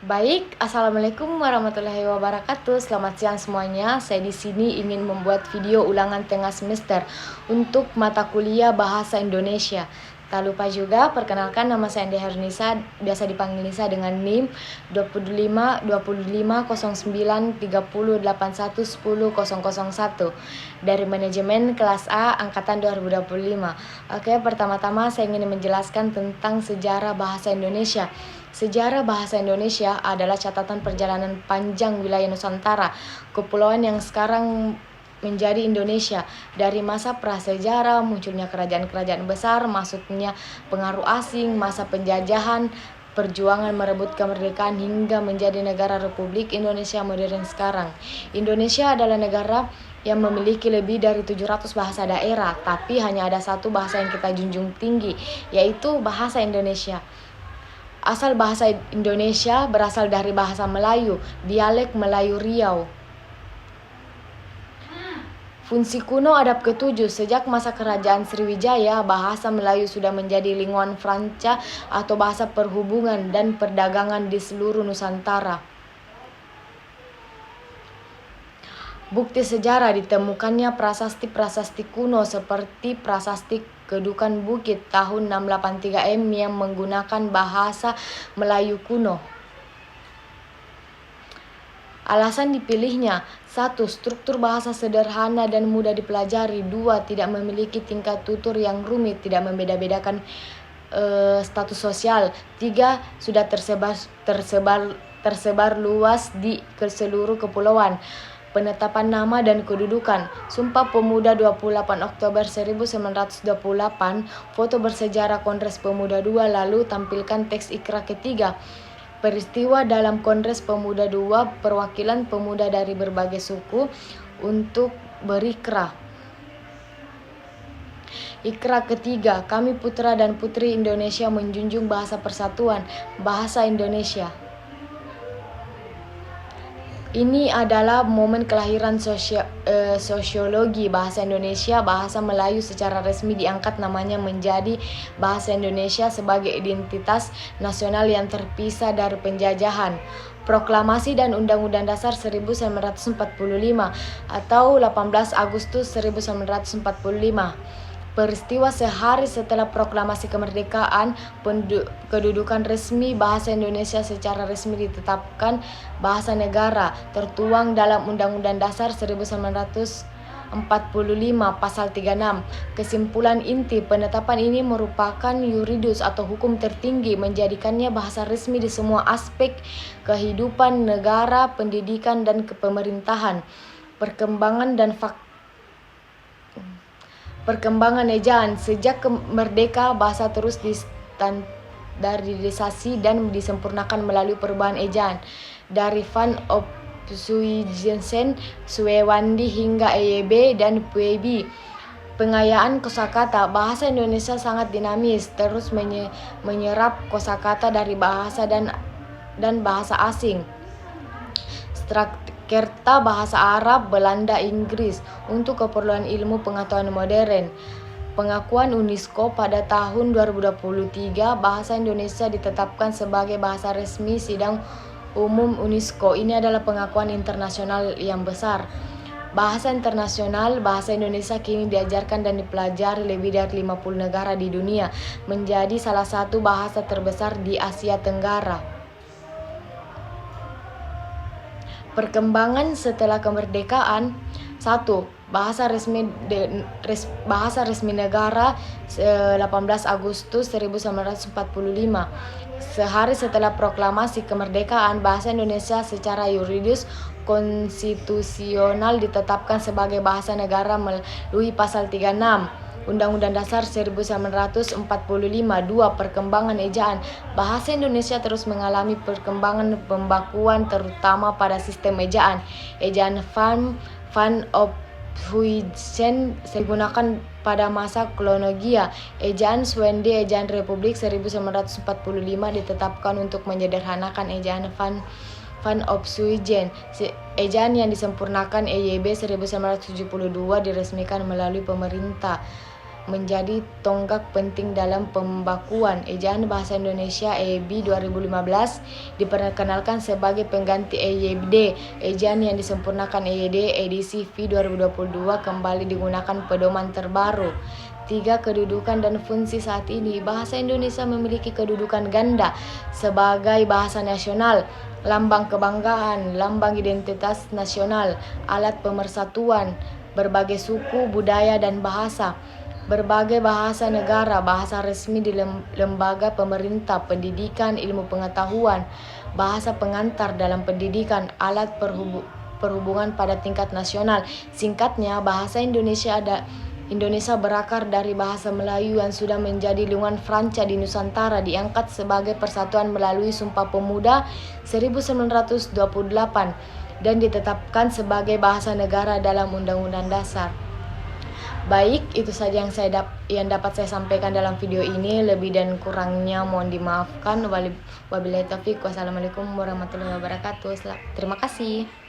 Baik, assalamualaikum warahmatullahi wabarakatuh. Selamat siang semuanya. Saya di sini ingin membuat video ulangan tengah semester untuk mata kuliah Bahasa Indonesia. Tak lupa juga perkenalkan, nama saya Andi Hernisa, biasa dipanggil Nisa dengan NIM 25 25 09 30 81 10 001 dari manajemen kelas A angkatan 2025. Oke, pertama-tama saya ingin menjelaskan tentang sejarah bahasa Indonesia. Sejarah bahasa Indonesia adalah catatan perjalanan panjang wilayah Nusantara, kepulauan yang sekarang menjadi Indonesia, dari masa prasejarah, munculnya kerajaan-kerajaan besar, masuknya pengaruh asing, masa penjajahan, perjuangan merebut kemerdekaan hingga menjadi negara Republik Indonesia modern sekarang. Indonesia adalah negara yang memiliki lebih dari 700 bahasa daerah, tapi hanya ada satu bahasa yang kita junjung tinggi, yaitu bahasa Indonesia. Asal bahasa Indonesia berasal dari bahasa Melayu, dialek Melayu Riau. Fungsi kuno adab ketujuh, sejak masa kerajaan Sriwijaya, bahasa Melayu sudah menjadi lingkungan franca atau bahasa perhubungan dan perdagangan di seluruh Nusantara. Bukti sejarah ditemukannya prasasti-prasasti kuno seperti prasasti Kedukan Bukit tahun 683 yang menggunakan bahasa Melayu kuno. Alasan dipilihnya: 1. Struktur bahasa sederhana dan mudah dipelajari. 2. Tidak memiliki tingkat tutur yang rumit, tidak membeda-bedakan status sosial. 3. Sudah tersebar luas di seluruh kepulauan. Penetapan nama dan kedudukan. Sumpah Pemuda 28 Oktober 1928, foto bersejarah Kongres Pemuda II, lalu tampilkan teks Ikrar ketiga. Peristiwa dalam Kongres Pemuda II, perwakilan pemuda dari berbagai suku untuk berikrar. Ikrar ketiga, kami putra dan putri Indonesia menjunjung bahasa persatuan, bahasa Indonesia. Ini adalah momen kelahiran sosiologi bahasa Indonesia. Bahasa Melayu secara resmi diangkat namanya menjadi Bahasa Indonesia sebagai identitas nasional yang terpisah dari penjajahan. Proklamasi dan Undang-Undang Dasar 1945 atau 18 Agustus 1945. Peristiwa sehari setelah proklamasi kemerdekaan, kedudukan resmi bahasa Indonesia secara resmi ditetapkan bahasa negara, tertuang dalam Undang-Undang Dasar 1945 Pasal 36. Kesimpulan inti penetapan ini merupakan yuridis atau hukum tertinggi, menjadikannya bahasa resmi di semua aspek kehidupan negara, pendidikan, dan kepemerintahan. Perkembangan ejaan. Sejak merdeka, bahasa terus distandarisasi dan disempurnakan melalui perubahan ejaan. Dari Van Opsuysen, Suewandi hingga EYB dan Puebi. Pengayaan kosakata. Bahasa Indonesia sangat dinamis, terus menyerap kosakata dari bahasa dan bahasa asing. Kerta bahasa Arab, Belanda, Inggris untuk keperluan ilmu pengetahuan modern. Pengakuan UNESCO pada tahun 2023, bahasa Indonesia ditetapkan sebagai bahasa resmi Sidang Umum UNESCO. Ini adalah pengakuan internasional yang besar. Bahasa internasional, bahasa Indonesia kini diajarkan dan dipelajari lebih dari 50 negara di dunia, menjadi salah satu bahasa terbesar di Asia Tenggara. Perkembangan setelah kemerdekaan. 1. Bahasa resmi negara 18 Agustus 1945. Sehari setelah proklamasi kemerdekaan, bahasa Indonesia secara yuridis konstitusional ditetapkan sebagai bahasa negara melalui Pasal 36 Undang-Undang Dasar 1945. 2. Perkembangan ejaan. Bahasa Indonesia terus mengalami perkembangan pembakuan, terutama pada sistem ejaan. Ejaan Van Opsuysen digunakan pada masa kolonial. Ejaan Suwendi, ejaan Republik 1945 ditetapkan untuk menyederhanakan ejaan Van Opsuysen. Ejaan yang disempurnakan EYB 1972 diresmikan melalui pemerintah. menjadi tonggak penting dalam pembakuan. Ejaan Bahasa Indonesia EYB 2015 diperkenalkan sebagai pengganti EYD. Ejaan yang disempurnakan EYD edisi V 2022 kembali digunakan pedoman terbaru. 3. Kedudukan dan fungsi saat ini. Bahasa Indonesia memiliki kedudukan ganda sebagai bahasa nasional, lambang kebanggaan, lambang identitas nasional, alat pemersatuan berbagai suku, budaya, dan bahasa. Berbagai bahasa negara, bahasa resmi di lembaga pemerintah, pendidikan, ilmu pengetahuan, bahasa pengantar dalam pendidikan, alat perhubungan pada tingkat nasional. Singkatnya, bahasa Indonesia berakar dari bahasa Melayu yang sudah menjadi lingkungan Franca di Nusantara, diangkat sebagai persatuan melalui Sumpah Pemuda 1928 dan ditetapkan sebagai bahasa negara dalam Undang-Undang Dasar. Baik, itu saja yang dapat saya sampaikan dalam video ini. Lebih dan kurangnya mohon dimaafkan. Wabillahi taufiq. Wassalamualaikum warahmatullahi wabarakatuh. Terima kasih.